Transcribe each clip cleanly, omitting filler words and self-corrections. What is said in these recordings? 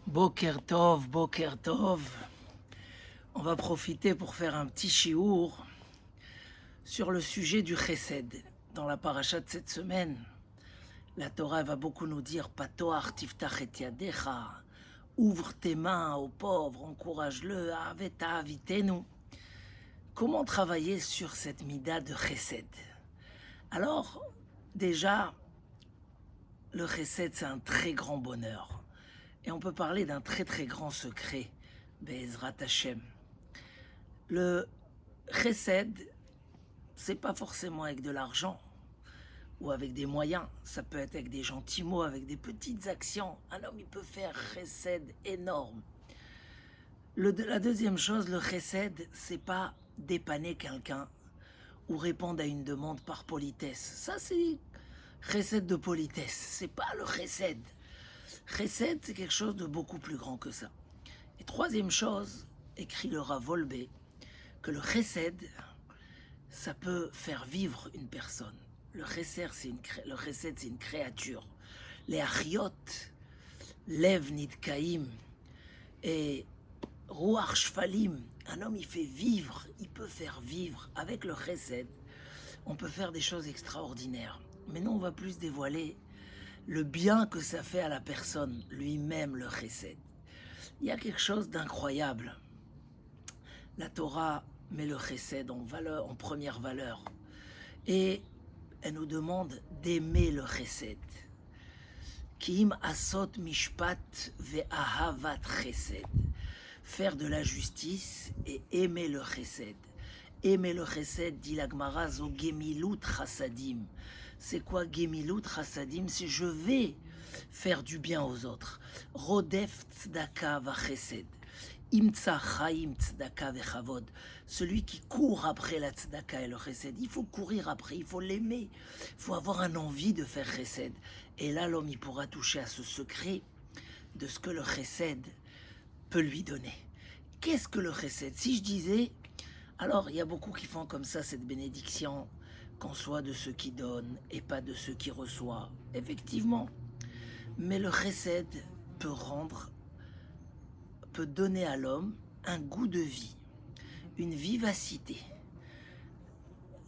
Boker Tov, Boker Tov. On va profiter pour faire un petit chiour sur le sujet du chesed. Dans la paracha de cette semaine, la Torah va beaucoup nous dire Patoar tiftach et yadecha, ouvre tes mains aux pauvres, encourage-le, aveta avitenu. Comment travailler sur cette mida de chesed? Alors, déjà, le chesed, c'est un très grand bonheur. Et on peut parler d'un très très grand secret, Be'ezrat Hashem. Le chesed, c'est pas forcément avec de l'argent ou avec des moyens. Ça peut être avec des gentils mots, avec des petites actions. Un homme, il peut faire chesed énorme. La deuxième chose, le chesed, c'est pas dépanner quelqu'un ou répondre à une demande par politesse. Ça, c'est chesed de politesse. C'est pas le chesed. Chesed, c'est quelque chose de beaucoup plus grand que ça. Et troisième chose, écrit le Rav Wolbe, que le chesed, ça peut faire vivre une personne. Le chesed, c'est une créature. Les achiot, lev nidkaim et ruach shfalim, un homme il fait vivre, il peut faire vivre avec le chesed. On peut faire des choses extraordinaires. Mais nous, on va plus dévoiler le bien que ça fait à la personne, lui-même le chesed. Il y a quelque chose d'incroyable. La Torah met le chesed en valeur, en première valeur. Et elle nous demande d'aimer le chesed. Kim asot mishpat ve'ahavat chesed. Faire de la justice et aimer le chesed. Aimer le chesed, dit la Gemara, zo gemilut chasadim. C'est quoi gemilut chasadim? C'est je vais faire du bien aux autres. Rodef tzedaka va chesed. Imtsa chaim tzedaka vechavod. Celui qui court après la tzedaka et le chesed, il faut courir après, il faut l'aimer, il faut avoir un envie de faire chesed. Et là, l'homme, il pourra toucher à ce secret de ce que le chesed peut lui donner. Qu'est-ce que le chesed? Si je disais, alors il y a beaucoup qui font comme ça cette bénédiction, qu'on soit de ceux qui donnent et pas de ceux qui reçoivent. Effectivement, mais le chesed peut donner à l'homme un goût de vie, une vivacité,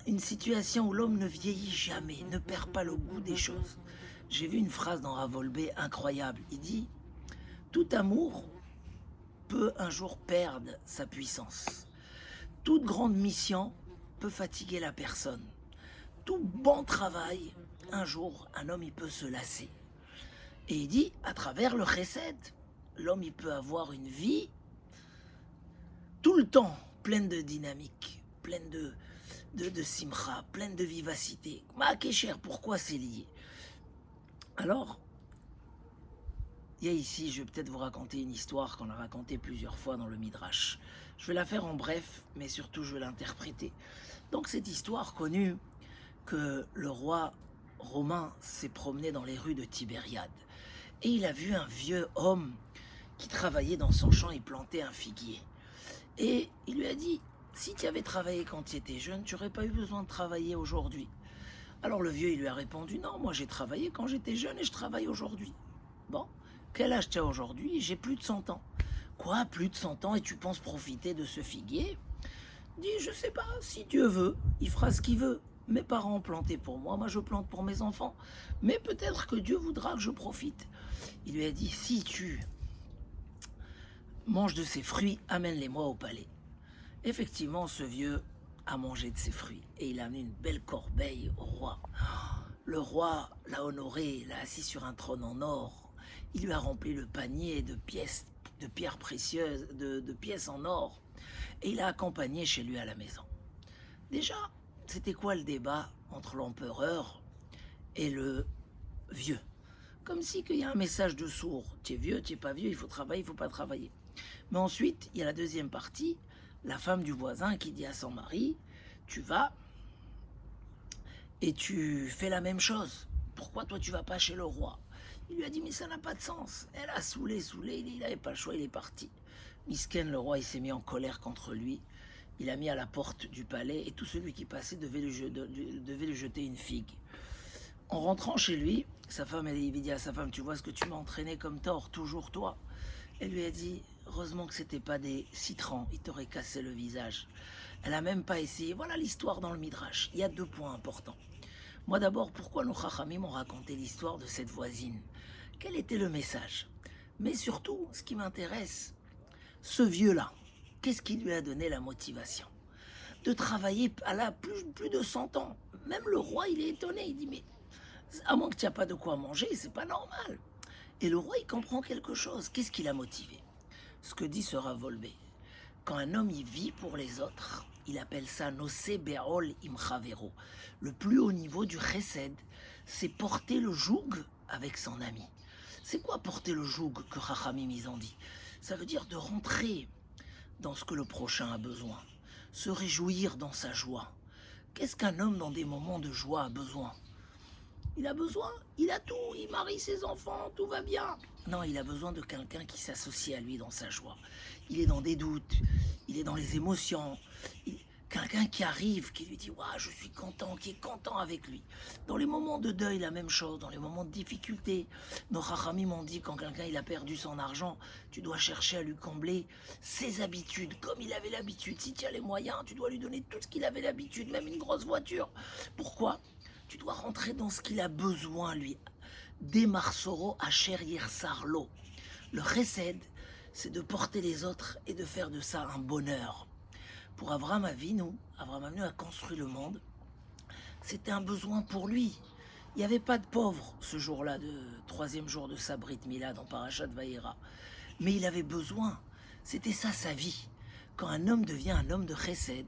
une situation où l'homme ne vieillit jamais, ne perd pas le goût des choses. J'ai vu une phrase dans Rav Wolbe incroyable. Il dit « Tout amour peut un jour perdre sa puissance. Toute grande mission peut fatiguer la personne. Tout bon travail, un jour, un homme il peut se lasser. » Et il dit, à travers le chesed, l'homme il peut avoir une vie tout le temps pleine de dynamique, pleine de simcha, pleine de vivacité. Ma kécher, pourquoi c'est lié? Alors, il y a ici, je vais peut-être vous raconter une histoire qu'on a racontée plusieurs fois dans le Midrash. Je vais la faire en bref, mais surtout je vais l'interpréter. Donc cette histoire connue que le roi romain s'est promené dans les rues de Tibériade. Et il a vu un vieux homme qui travaillait dans son champ et plantait un figuier. Et il lui a dit, si tu avais travaillé quand tu étais jeune, tu n'aurais pas eu besoin de travailler aujourd'hui. Alors le vieux, il lui a répondu, non, moi j'ai travaillé quand j'étais jeune et je travaille aujourd'hui. Bon, quel âge tu as aujourd'hui? J'ai plus de 100 ans. Quoi, plus de 100 ans et tu penses profiter de ce figuier? Dit, je sais pas, si Dieu veut, il fera ce qu'il veut. Mes parents ont planté pour moi, moi je plante pour mes enfants. Mais peut-être que Dieu voudra que je profite. Il lui a dit, si tu manges de ces fruits, amène-les-moi au palais. Effectivement, ce vieux a mangé de ces fruits et il a amené une belle corbeille au roi. Le roi l'a honoré, l'a assis sur un trône en or. Il lui a rempli le panier de pièces, de pierres précieuses, de pièces en or. Et il l'a accompagné chez lui à la maison. Déjà, c'était quoi le débat entre l'empereur et le vieux? Comme si qu'il y a un message de sourd. Tu es vieux, tu n'es pas vieux, il faut travailler, il ne faut pas travailler. Mais ensuite, il y a la deuxième partie, la femme du voisin qui dit à son mari, tu vas et tu fais la même chose. Pourquoi toi tu vas pas chez le roi? Il lui a dit, mais ça n'a pas de sens. Elle a saoulé, il n'avait pas le choix, il est parti. Misken, le roi, il s'est mis en colère contre lui. Il a mis à la porte du palais et tout celui qui passait devait lui jeter une figue. En rentrant chez lui, sa femme, elle dit à sa femme, tu vois ce que tu m'as entraîné comme tort, toujours toi. Elle lui a dit, heureusement que c'était pas des citrons, ils t'auraient cassé le visage. Elle a même pas essayé. Voilà l'histoire dans le Midrash. Il y a 2 points importants. Moi d'abord, pourquoi nos Chachamim ont raconté l'histoire de cette voisine? Quel était le message? Mais surtout, ce qui m'intéresse, ce vieux-là, qu'est-ce qui lui a donné la motivation de travailler à la plus de 100 ans? Même le roi, il est étonné. Il dit, mais à moins que tu n'aies pas de quoi manger, c'est pas normal. Et le roi, il comprend quelque chose. Qu'est-ce qui l'a motivé? Ce que dit ce Rav Wolbe. Quand un homme il vit pour les autres, il appelle ça Nosé Be'ol Imchavero. Le plus haut niveau du chesed, c'est porter le joug avec son ami. C'est quoi porter le joug que Chachamim ils ont dit? Ça veut dire de rentrer dans ce que le prochain a besoin, se réjouir dans sa joie. Qu'est-ce qu'un homme dans des moments de joie a besoin? Il a besoin, il a tout, il marie ses enfants, tout va bien. Non, il a besoin de quelqu'un qui s'associe à lui dans sa joie. Il est dans des doutes, il est dans les émotions. Quelqu'un qui arrive, qui lui dit « je suis content », qui est content avec lui. Dans les moments de deuil, la même chose, dans les moments de difficulté. Nos Chachamim m'ont dit, quand quelqu'un il a perdu son argent, tu dois chercher à lui combler ses habitudes, comme il avait l'habitude. Si tu as les moyens, tu dois lui donner tout ce qu'il avait l'habitude, même une grosse voiture. Pourquoi? Tu dois rentrer dans ce qu'il a besoin, lui. Des marsoro à chérir sarlo. Le chesed, c'est de porter les autres et de faire de ça un bonheur. Pour Avraham Avinu a construit le monde. C'était un besoin pour lui. Il n'y avait pas de pauvres ce jour-là, de 3e jour de sa Brit Mila dans Parashat Vayera. Mais il avait besoin. C'était ça sa vie. Quand un homme devient un homme de chesed,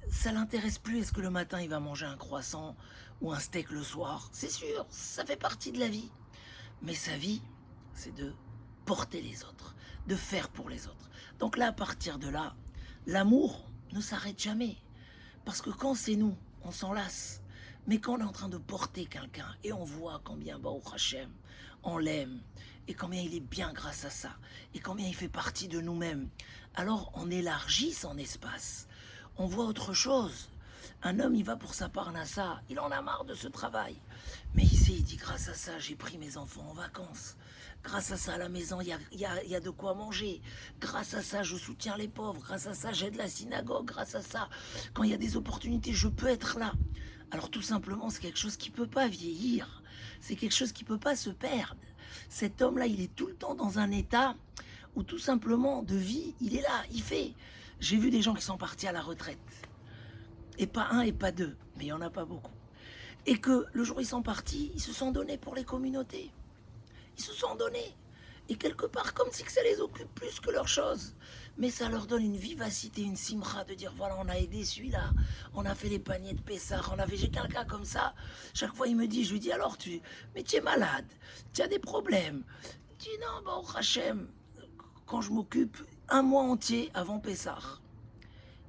ça l'intéresse plus. Est-ce que le matin il va manger un croissant ou un steak le soir? C'est sûr, ça fait partie de la vie. Mais sa vie, c'est de porter les autres, de faire pour les autres. Donc là, à partir de là, l'amour ne s'arrête jamais. Parce que quand c'est nous, on s'en lasse. Mais quand on est en train de porter quelqu'un et on voit combien Baruch Hashem, on l'aime et combien il est bien grâce à ça et combien il fait partie de nous-mêmes, alors on élargit son espace. On voit autre chose. Un homme, il va pour sa parnassa, il en a marre de ce travail. Mais ici, il dit, grâce à ça, j'ai pris mes enfants en vacances. Grâce à ça, à la maison, il y a de quoi manger. Grâce à ça, je soutiens les pauvres. Grâce à ça, j'aide la synagogue. Grâce à ça, quand il y a des opportunités, je peux être là. Alors tout simplement, c'est quelque chose qui ne peut pas vieillir. C'est quelque chose qui ne peut pas se perdre. Cet homme-là, il est tout le temps dans un état où tout simplement, de vie, il est là, il fait. J'ai vu des gens qui sont partis à la retraite. Et pas un et pas deux, mais il n'y en a pas beaucoup. Et que le jour où ils sont partis, ils se sont donnés pour les communautés. Ils se sont donnés. Et quelque part, comme si que ça les occupe plus que leurs choses. Mais ça leur donne une vivacité, une simra de dire, voilà, on a aidé celui-là, on a fait les paniers de Pessah, j'ai quelqu'un comme ça. Chaque fois, il me dit, je lui dis, alors, mais tu es malade, tu as des problèmes. Il dit, non, bah, au Hachem, quand je m'occupe un mois entier avant Pessah,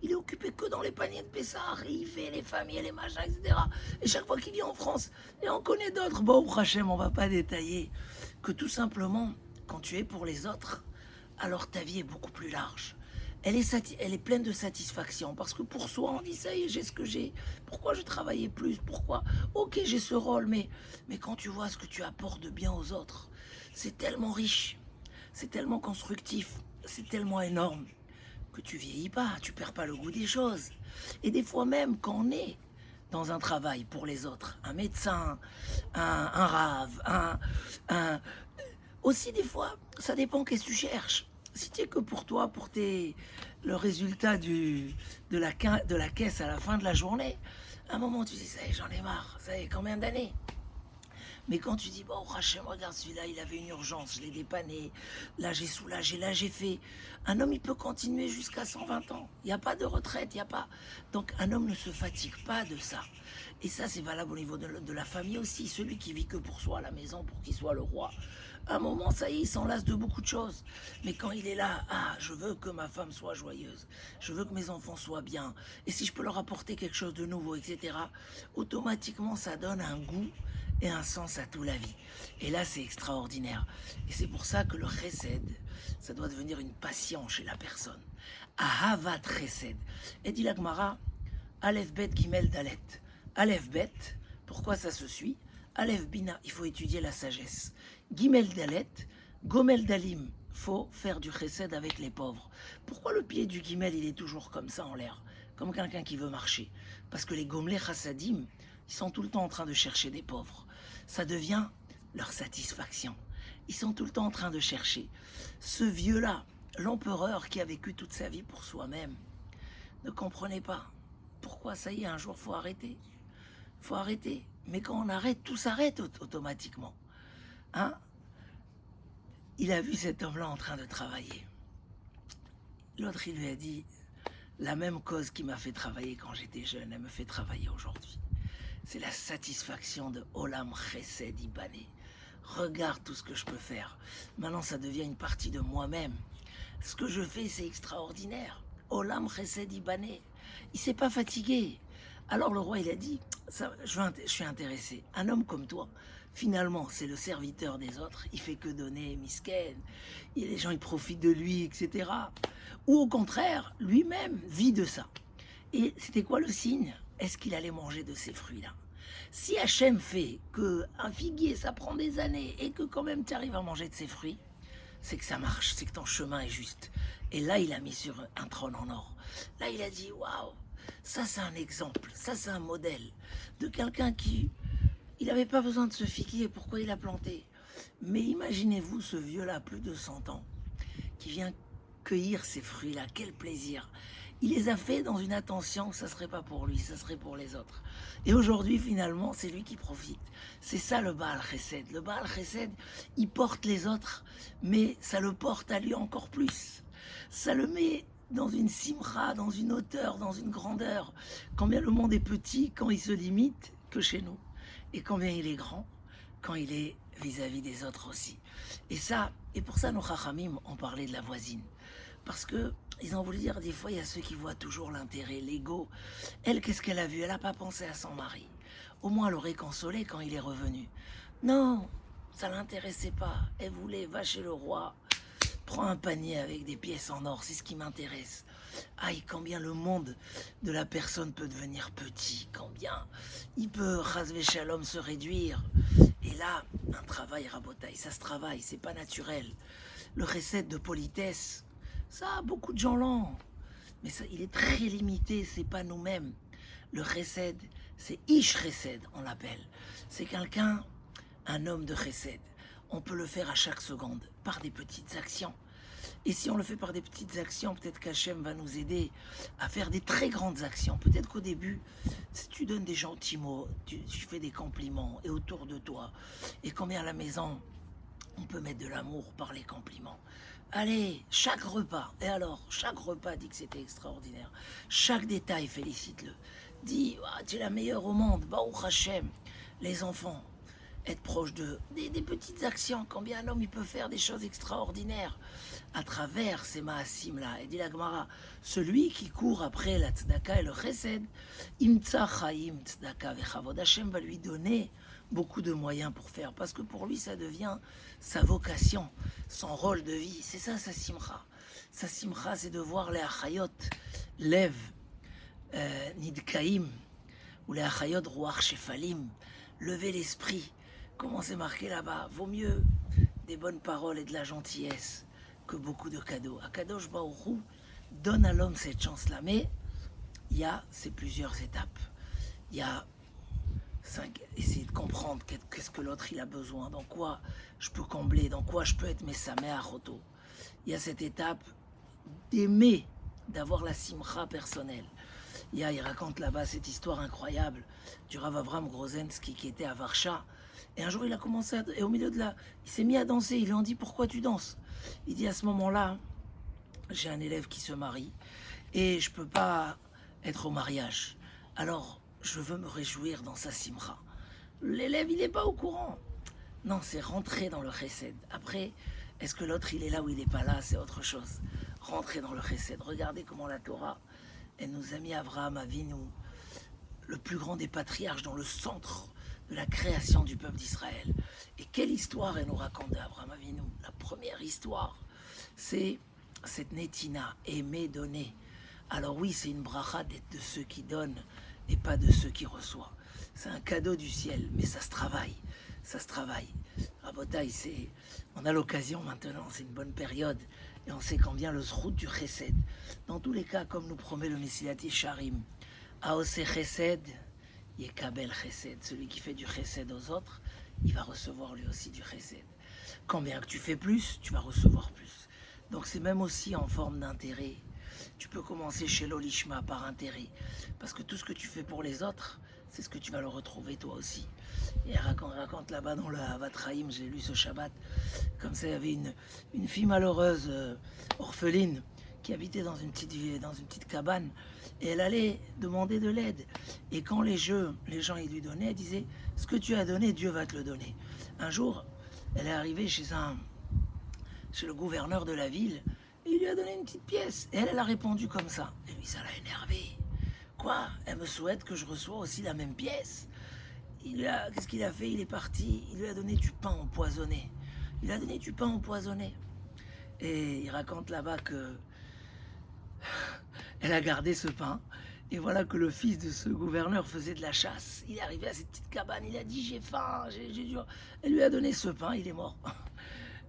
il est occupé que dans les paniers de Pessah, et il fait les familles, les machins, etc. Et chaque fois qu'il vient en France, et on connaît d'autres, bon, Hachem, on va pas détailler, que tout simplement, quand tu es pour les autres, alors ta vie est beaucoup plus large. Elle est pleine de satisfaction, parce que pour soi, on dit, ça y est, j'ai ce que j'ai. Pourquoi je travaillais plus? Pourquoi? Ok, j'ai ce rôle, mais quand tu vois ce que tu apportes de bien aux autres, c'est tellement riche, c'est tellement constructif, c'est tellement énorme, que tu vieillis pas, tu perds pas le goût des choses. Et des fois même, quand on est dans un travail pour les autres, un médecin, un rave, aussi des fois, ça dépend qu'est-ce que tu cherches. Si tu es que pour toi, le résultat de la caisse à la fin de la journée, à un moment tu dis, ça y est, j'en ai marre, ça y est, combien d'années? Mais quand tu dis, bon, Hachem, regarde celui-là, il avait une urgence, je l'ai dépanné, là j'ai soulagé, là j'ai fait. Un homme, il peut continuer jusqu'à 120 ans. Il n'y a pas de retraite, il n'y a pas. Donc un homme ne se fatigue pas de ça. Et ça, c'est valable au niveau de la famille aussi. Celui qui vit que pour soi à la maison, pour qu'il soit le roi. À un moment, ça y est, il s'en lasse de beaucoup de choses. Mais quand il est là, je veux que ma femme soit joyeuse. Je veux que mes enfants soient bien. Et si je peux leur apporter quelque chose de nouveau, etc., automatiquement, ça donne un goût et un sens à toute la vie. Et là, c'est extraordinaire. Et c'est pour ça que le chesed, ça doit devenir une passion chez la personne. Ahavat chesed. Et dit la Gemara, Aleph bet gimel dalet. Aleph bet, pourquoi ça se suit? Aleph bina, il faut étudier la sagesse. Gimel dalet, gomel dalim, faut faire du chesed avec les pauvres. Pourquoi le pied du guimel, il est toujours comme ça en l'air, comme quelqu'un qui veut marcher? Parce que les gomelés chassadim, ils sont tout le temps en train de chercher des pauvres. Ça devient leur satisfaction. Ils sont tout le temps en train de chercher. Ce vieux-là, l'empereur qui a vécu toute sa vie pour soi-même, ne comprenait pas. Pourquoi ça y est, un jour, faut arrêter. Faut arrêter. Mais quand on arrête, tout s'arrête automatiquement. Hein? Il a vu cet homme-là en train de travailler. L'autre, il lui a dit, la même cause qui m'a fait travailler quand j'étais jeune, elle me fait travailler aujourd'hui. C'est la satisfaction de Olam Chesed Ibané. Regarde tout ce que je peux faire. Maintenant, ça devient une partie de moi-même. Ce que je fais, c'est extraordinaire. Olam Chesed Ibané. Il s'est pas fatigué. Alors le roi, il a dit, je suis intéressé. Un homme comme toi, finalement, c'est le serviteur des autres. Il fait que donner, misken. Et les gens, ils profitent de lui, etc. Ou au contraire, lui-même vit de ça. Et c'était quoi le signe? Est-ce qu'il allait manger de ces fruits-là? Si Hachem fait qu'un figuier, ça prend des années et que quand même tu arrives à manger de ces fruits, c'est que ça marche, c'est que ton chemin est juste. Et là, il a mis sur un trône en or. Là, il a dit, waouh, ça c'est un exemple, ça c'est un modèle de quelqu'un qui, il n'avait pas besoin de ce figuier, pourquoi il a planté? Mais imaginez-vous ce vieux-là, plus de 100 ans, qui vient cueillir ces fruits-là, quel plaisir! Il les a fait dans une attention que ça ne serait pas pour lui, ça serait pour les autres. Et aujourd'hui, finalement, c'est lui qui profite. C'est ça le Baal Chesed. Le Baal Chesed, il porte les autres, mais ça le porte à lui encore plus. Ça le met dans une simra, dans une hauteur, dans une grandeur. Combien le monde est petit quand il se limite que chez nous. Et combien il est grand quand il est vis-à-vis des autres aussi. Et ça, et pour ça, nos chachamim ont parlé de la voisine. Parce que ils ont voulu dire, des fois, il y a ceux qui voient toujours l'intérêt, l'ego. Elle, qu'est-ce qu'elle a vu? Elle n'a pas pensé à son mari. Au moins, elle l'aurait consolé quand il est revenu. Non, ça ne l'intéressait pas. Elle voulait, va chez le roi, prends un panier avec des pièces en or, c'est ce qui m'intéresse. Aïe, combien le monde de la personne peut devenir petit, combien il peut, rasvé shalom, se réduire. Et là, un travail rabotaille, ça se travaille, c'est pas naturel. Le recette de politesse, ça, beaucoup de gens l'ont, mais ça, il est très limité, c'est pas nous-mêmes. Le chesed, c'est ish chesed, on l'appelle. C'est quelqu'un, un homme de chesed. On peut le faire à chaque seconde, par des petites actions. Et si on le fait par des petites actions, peut-être qu'Hachem va nous aider à faire des très grandes actions. Peut-être qu'au début, si tu donnes des gentils mots, tu fais des compliments, et autour de toi, et combien à la maison, on peut mettre de l'amour par les compliments. Allez, chaque repas, et alors, chaque repas dit que c'était extraordinaire. Chaque détail, félicite-le. Dis, ah, tu es la meilleure au monde, Baruch Hashem. Les enfants, être proche d'eux, des petites actions, combien un homme il peut faire des choses extraordinaires à travers ces maasim-là. Et dit la Gemara, celui qui court après la tzedaka et le chesed, imtsa chaim tzedaka vechavod, Hashem va lui donner beaucoup de moyens pour faire, parce que pour lui ça devient sa vocation, son rôle de vie, c'est ça sa simcha. Sa simcha, c'est de voir les achayot, lev, nidkaim, ou les achayot ruach shefalim, lever l'esprit, comment c'est marqué là-bas, vaut mieux des bonnes paroles et de la gentillesse que beaucoup de cadeaux. Akadosh Baruch Hu donne à l'homme cette chance-là, mais il y a ces plusieurs étapes. Il y a essayer de comprendre qu'est-ce que l'autre il a besoin, dans quoi je peux combler, dans quoi je peux être Messameh Achoto. Il y a cette étape d'aimer, d'avoir la simcha personnelle. Il raconte là-bas cette histoire incroyable du Rav Avram Grozensky qui était à Varsha. Et un jour il a commencé et au milieu de là, il s'est mis à danser. Ils lui ont dit pourquoi tu danses? Il dit à ce moment-là, j'ai un élève qui se marie et je peux pas être au mariage. Alors je veux me réjouir dans sa simcha. L'élève, il n'est pas au courant. Non, c'est rentrer dans le chesed. Après, est-ce que l'autre, il est là ou il n'est pas là? C'est autre chose. Rentrer dans le chesed. Regardez comment la Torah, elle nous a mis Abraham Avinu, le plus grand des patriarches, dans le centre de la création du peuple d'Israël. Et quelle histoire elle nous raconte d'Abraham Avinu? La première histoire, c'est cette netina, aimer, donner. Alors oui, c'est une bracha d'être de ceux qui donnent et pas de ceux qui reçoivent. C'est un cadeau du ciel, mais ça se travaille. Ça se travaille. Rabotaï, on a l'occasion maintenant, c'est une bonne période, et on sait combien le zrout du chesed. Dans tous les cas, comme nous promet le Messilat Yesharim, Aose chesed, Yekabel chesed. Celui qui fait du chesed aux autres, il va recevoir lui aussi du chesed. Combien que tu fais plus, tu vas recevoir plus. Donc c'est même aussi en forme d'intérêt. Tu peux commencer chez l'Olishma par intérêt, parce que tout ce que tu fais pour les autres, c'est ce que tu vas le retrouver toi aussi. Et raconte là-bas dans le Havatraïm, j'ai lu ce Shabbat, comme ça il y avait une fille malheureuse, orpheline, qui habitait dans une petite cabane, et elle allait demander de l'aide. Et quand les gens ils lui donnaient, elle disait, ce que tu as donné, Dieu va te le donner. Un jour, elle est arrivée chez le gouverneur de la ville, et il lui a donné une petite pièce. Et elle a répondu comme ça. Et lui, ça l'a énervé. Quoi? Elle me souhaite que je reçois aussi la même pièce? Qu'est-ce qu'il a fait? Il est parti, il lui a donné du pain empoisonné. Il a donné du pain empoisonné. Et il raconte là-bas que elle a gardé ce pain. Et voilà que le fils de ce gouverneur faisait de la chasse. Il est arrivé à cette petite cabane, il a dit j'ai faim, j'ai dur. Elle lui a donné ce pain, il est mort.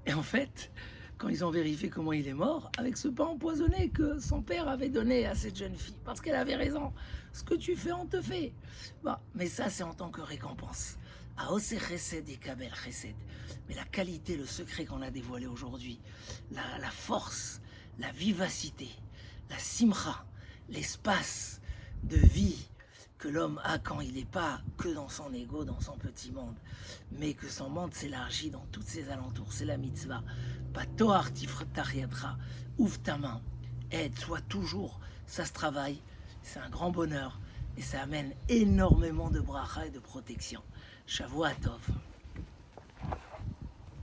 Et en fait, quand ils ont vérifié comment il est mort, avec ce pain empoisonné que son père avait donné à cette jeune fille, parce qu'elle avait raison, ce que tu fais, on te fait. Bah, mais ça, c'est en tant que récompense. Aose chesed et kabel chesed. Mais la qualité, le secret qu'on a dévoilé aujourd'hui, la force, la vivacité, la simcha, l'espace de vie que l'homme a quand il n'est pas que dans son ego, dans son petit monde, mais que son monde s'élargit dans tous ses alentours. C'est la mitzvah. Patoar tifrtariatra, ouvre ta main, aide, sois toujours, ça se travaille, c'est un grand bonheur et ça amène énormément de bracha et de protection. Shavua Tov.